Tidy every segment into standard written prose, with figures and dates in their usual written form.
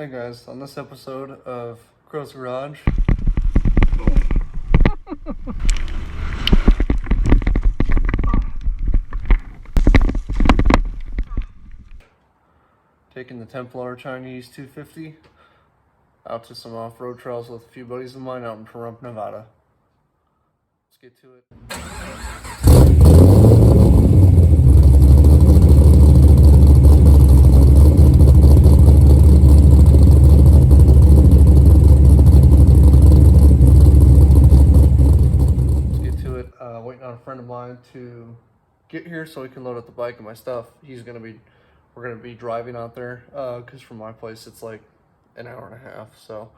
Hey guys, on this episode of Crow's Garage, taking the Templar Chinese 250 out to some off-road trails with a few buddies of mine out in Pahrump, Nevada. Let's get to it. Waiting on a friend of mine to get here so he can load up the bike and my stuff. We're gonna be driving out there because from my place it's like an hour and a half. So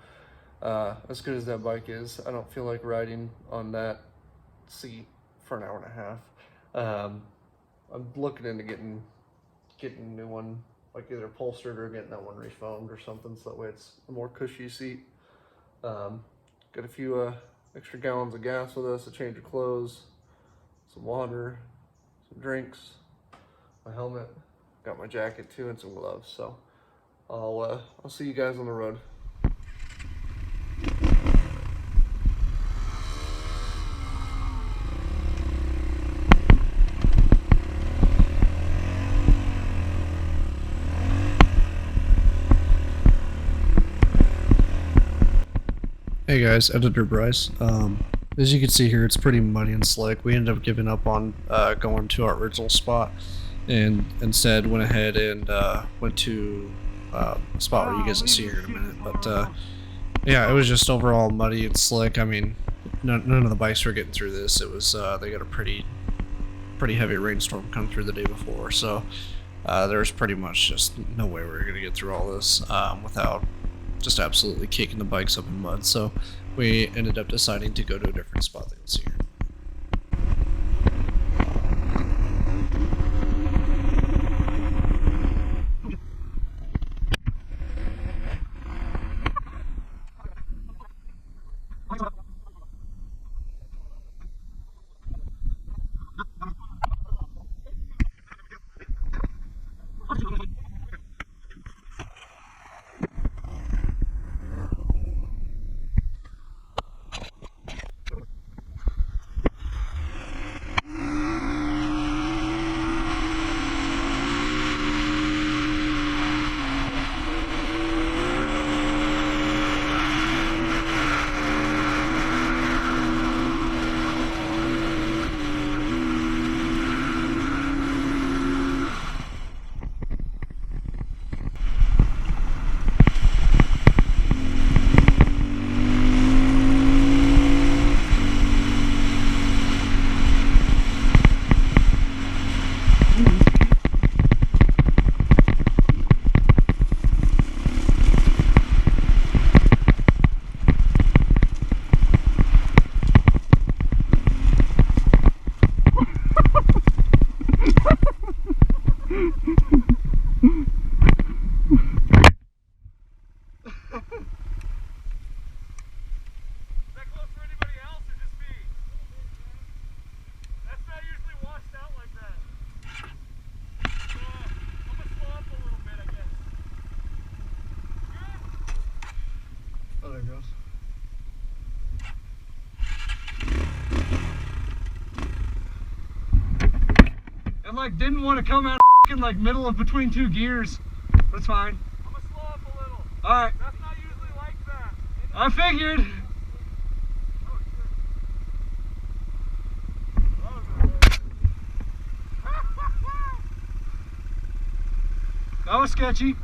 as good as that bike is, I don't feel like riding on that seat for an hour and a half. I'm looking into getting a new one, like either upholstered or getting that one refoamed or something, so that way it's a more cushy seat. Got a few extra gallons of gas with us, a change of clothes, some water, some drinks, my helmet, got my jacket too, and some gloves. So I'll see you guys on the road. Hey guys, Editor Bryce. As you can see here, it's pretty muddy and slick. We ended up giving up on going to our original spot and instead went ahead and went to a spot where you guys will see here in a minute. But yeah, it was just overall muddy and slick. I mean, none of the bikes were getting through this. It was they got a pretty heavy rainstorm come through the day before, so there was pretty much just no way we were going to get through all this without just absolutely kicking the bikes up in mud. So we ended up deciding to go to a different spot that you'll see here. There it goes. It like didn't want to come out in like middle of between two gears. That's fine. I'm gonna slow up a little. Alright. That's not usually like that. I figured. Oh shit. That was sketchy.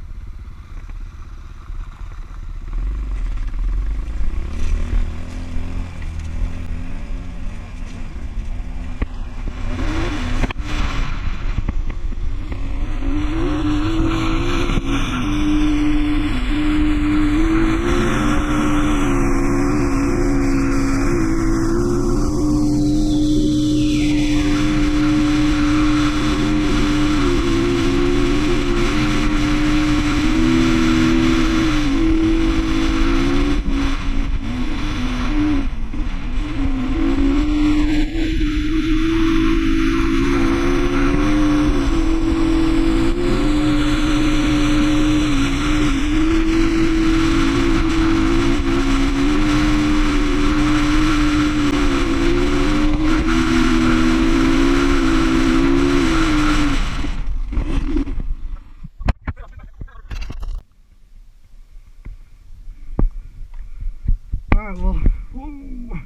Alright, well, whoa.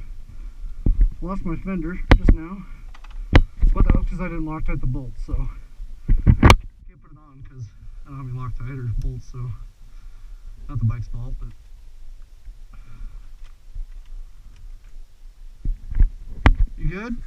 Lost my fender just now. But that was because I didn't Loctite the bolts, so can't put it on because I don't have any Loctite or bolts, so not the bike's fault, but you good?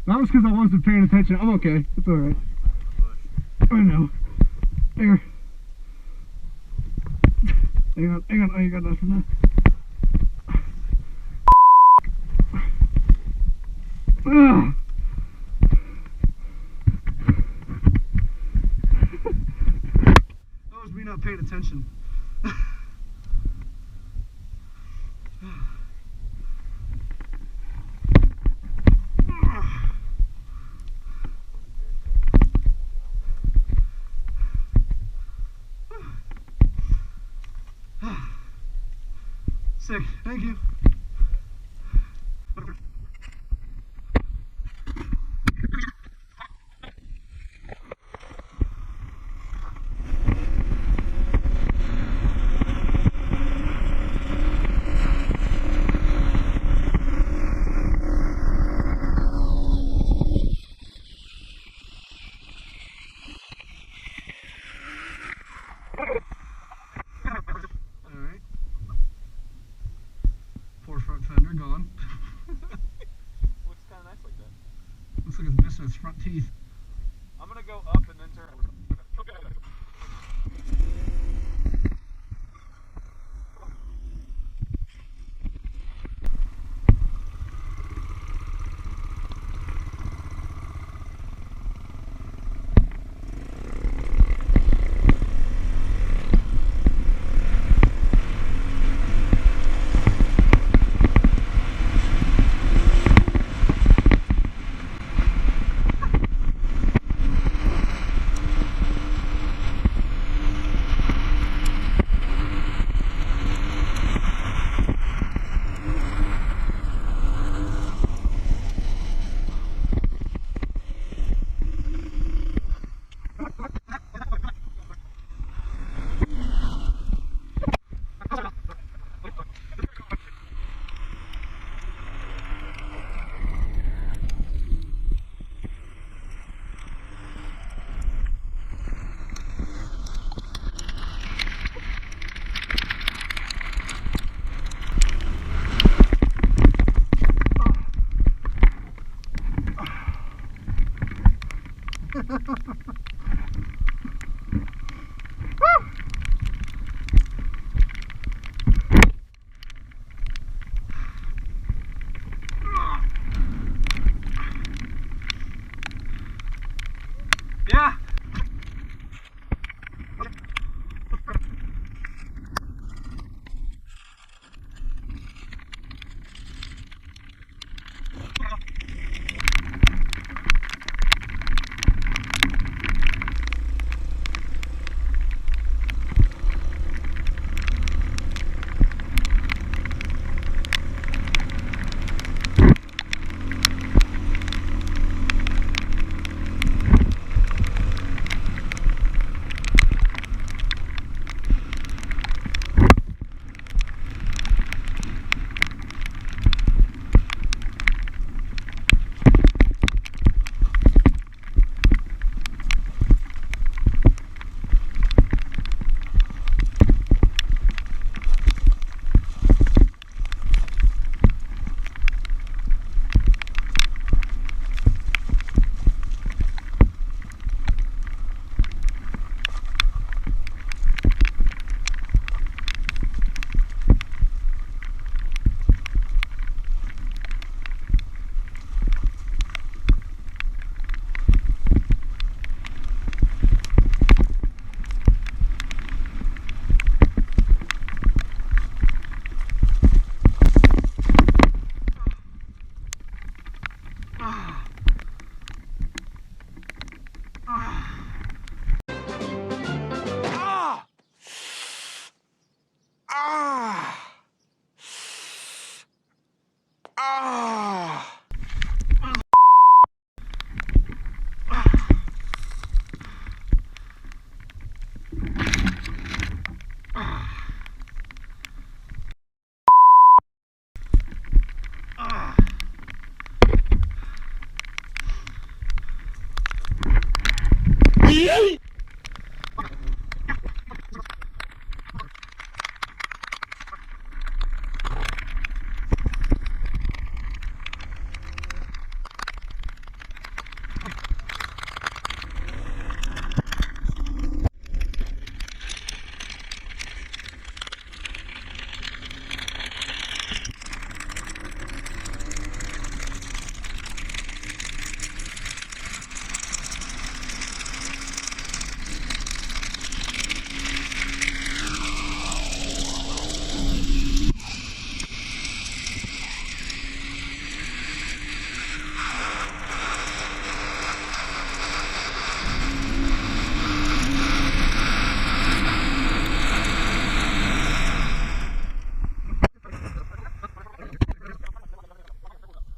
That was because I wasn't paying attention. I'm okay. It's alright. I know. Here. Hang on. Oh, you got nothing there. That was me not paying attention. Sick. Thank you. Front fender gone. Looks kind of nice like that. Looks like it's missing its front teeth. I'm gonna go up and then turn. Yeah. Ah!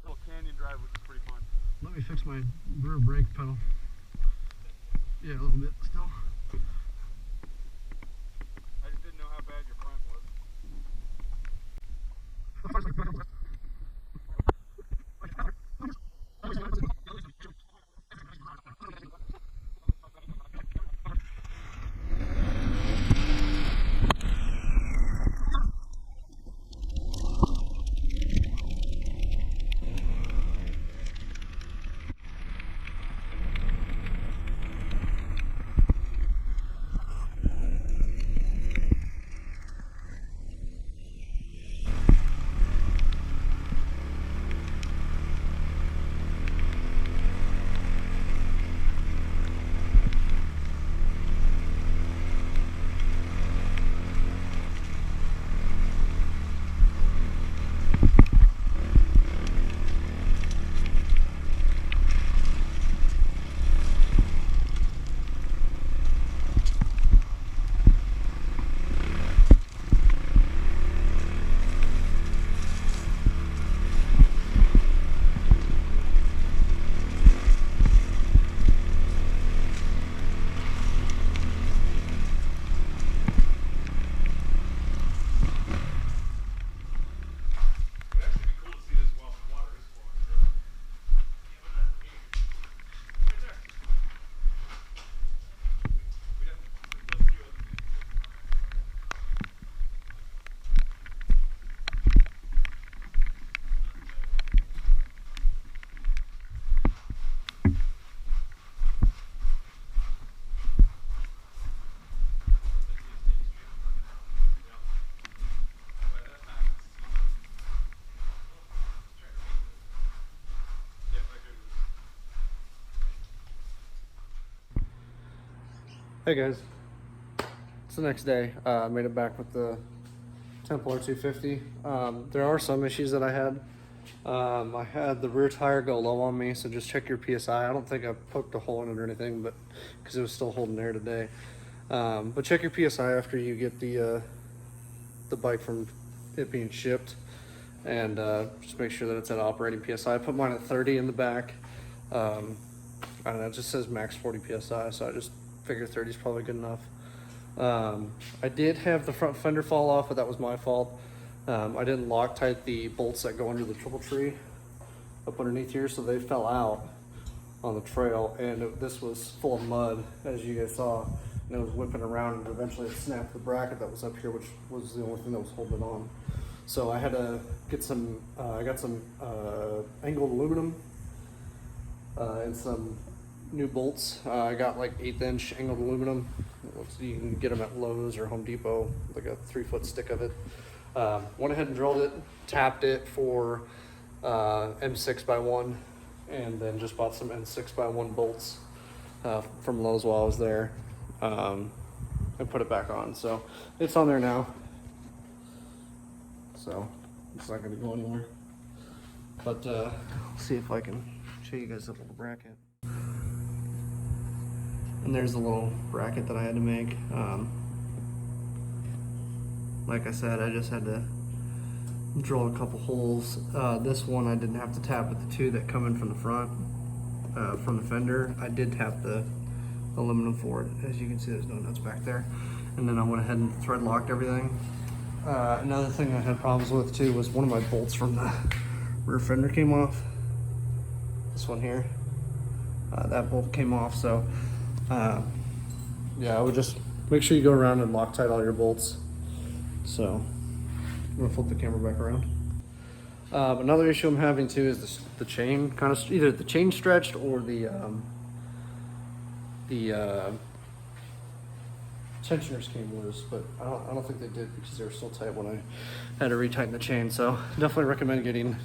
Little canyon drive, which is pretty fun. Let me fix my rear brake pedal. Yeah, a little bit still. I just didn't know how bad your front was. Hey guys, it's the next day. I made it back with the Templar 250. There are some issues that I had. I had the rear tire go low on me, so just check your PSI. I don't think I poked a hole in it or anything, but because it was still holding air today. But check your PSI after you get the bike from it being shipped, and just make sure that it's at operating PSI. I put mine at 30 in the back. I don't know, it just says max 40 PSI, so I just figure 30 is probably good enough. I did have the front fender fall off, but that was my fault. I didn't Loctite the bolts that go under the triple tree up underneath here, so they fell out on the trail, and this was full of mud, as you guys saw, and it was whipping around, and eventually it snapped the bracket that was up here, which was the only thing that was holding it on. So I had to get some, I got some angled aluminum and some new bolts. I got like 1/8 inch angled aluminum. You can get them at Lowe's or Home Depot, like a 3-foot stick of it. Went ahead and drilled it, tapped it for M6x1, and then just bought some N6x1 bolts from Lowe's while I was there, and put it back on. So it's on there now. So it's not going to go anywhere. But see if I can show you guys the little bracket. And there's the little bracket that I had to make. Like I said, I just had to drill a couple holes. This one I didn't have to tap with the two that come in from the front, from the fender. I did tap the aluminum for it. As you can see, there's no nuts back there. And then I went ahead and thread locked everything. Another thing I had problems with too was one of my bolts from the rear fender came off. This one here, that bolt came off. So yeah, I would just make sure you go around and Loctite all your bolts. So I'm gonna flip the camera back around. Another issue I'm having too is the chain kind of, either the chain stretched or the tensioners came loose, but I don't think they did because they were still tight when I had to retighten the chain. So definitely recommend getting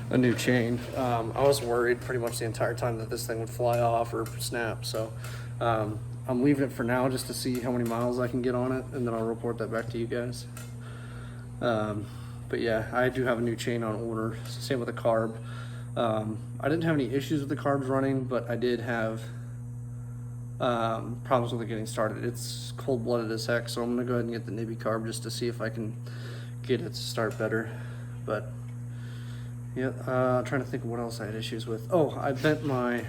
a new chain. I was worried pretty much the entire time that this thing would fly off or snap. So I'm leaving it for now just to see how many miles I can get on it, and then I'll report that back to you guys. But yeah, I do have a new chain on order. Same with the carb. I didn't have any issues with the carbs running, but I did have problems with it getting started. It's cold-blooded as heck, so I'm gonna go ahead and get the Nibby carb just to see if I can get it to start better. But yeah, trying to think of what else I had issues with. Oh, I bent my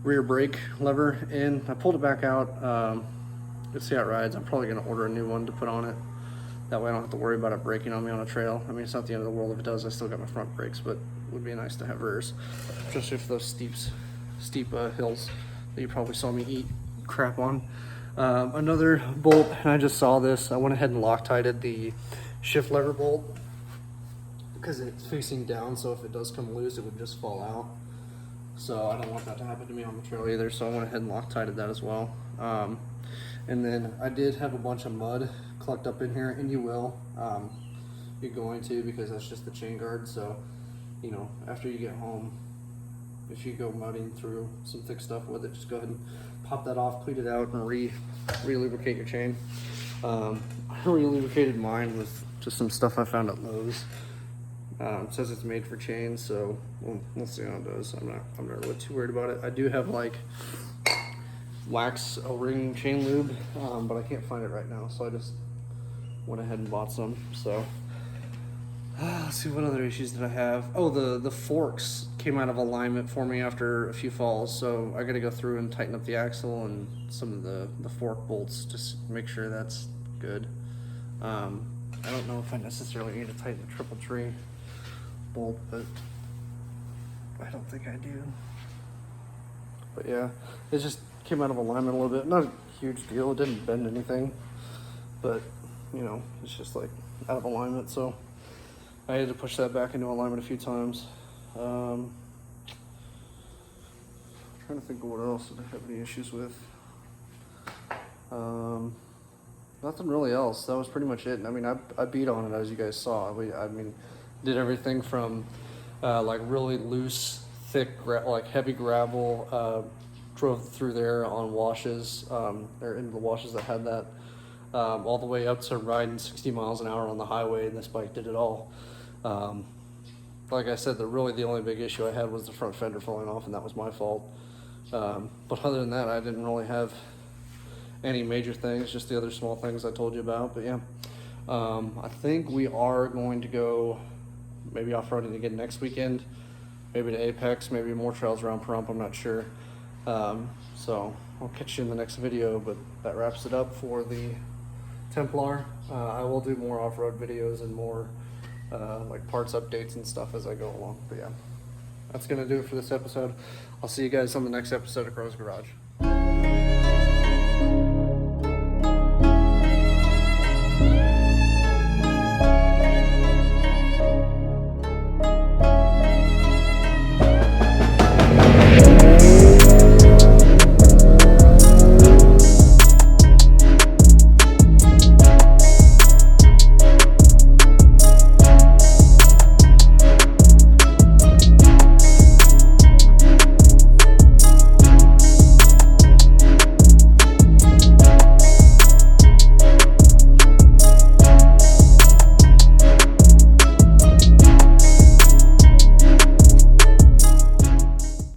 rear brake lever in. I pulled it back out. Let's see how it rides. I'm probably gonna order a new one to put on it. That way I don't have to worry about it breaking on me on a trail. I mean, it's not the end of the world if it does. I still got my front brakes, but it would be nice to have rears, especially for those steep hills that you probably saw me eat crap on. Another bolt, and I just saw this. I went ahead and Loctited the shift lever bolt because it's facing down, so if it does come loose, it would just fall out. So I don't want that to happen to me on the trail either, so I went ahead and Loctited that as well. And then I did have a bunch of mud collect up in here, and you will. You're going to, because that's just the chain guard. So, you know, after you get home, if you go mudding through some thick stuff with it, just go ahead and pop that off, clean it out, and re-lubricate your chain. I re-lubricated mine with just some stuff I found at Lowe's. It says it's made for chains, so we'll see how it does. I'm not really too worried about it. I do have like wax O-ring chain lube, but I can't find it right now, so I just went ahead and bought some. So let's see, what other issues did I have? Oh, the forks came out of alignment for me after a few falls, so I gotta go through and tighten up the axle and some of the fork bolts, just make sure that's good. I don't know if I necessarily need to tighten the triple tree bolt, but I don't think I do. But yeah, it just came out of alignment a little bit. Not a huge deal, it didn't bend anything, but you know, it's just like out of alignment, so I had to push that back into alignment a few times. Trying to think of what else did I have any issues with. Nothing really else. That was pretty much it. I mean, I beat on it, as you guys saw. I mean, did everything from like really loose, thick, like heavy gravel. Drove through there on washes, or into the washes that had that, all the way up to riding 60 miles an hour on the highway, and this bike did it all. Like I said, the only big issue I had was the front fender falling off, and that was my fault. But other than that, I didn't really have any major things, just the other small things I told you about. But yeah, I think we are going to go maybe off-roading again next weekend, maybe to Apex, maybe more trails around Pahrump, I'm not sure. So I'll catch you in the next video, but that wraps it up for the Templar. I will do more off-road videos and more like parts updates and stuff as I go along. But yeah, that's gonna do it for this episode. I'll see you guys on the next episode of Crow's Garage.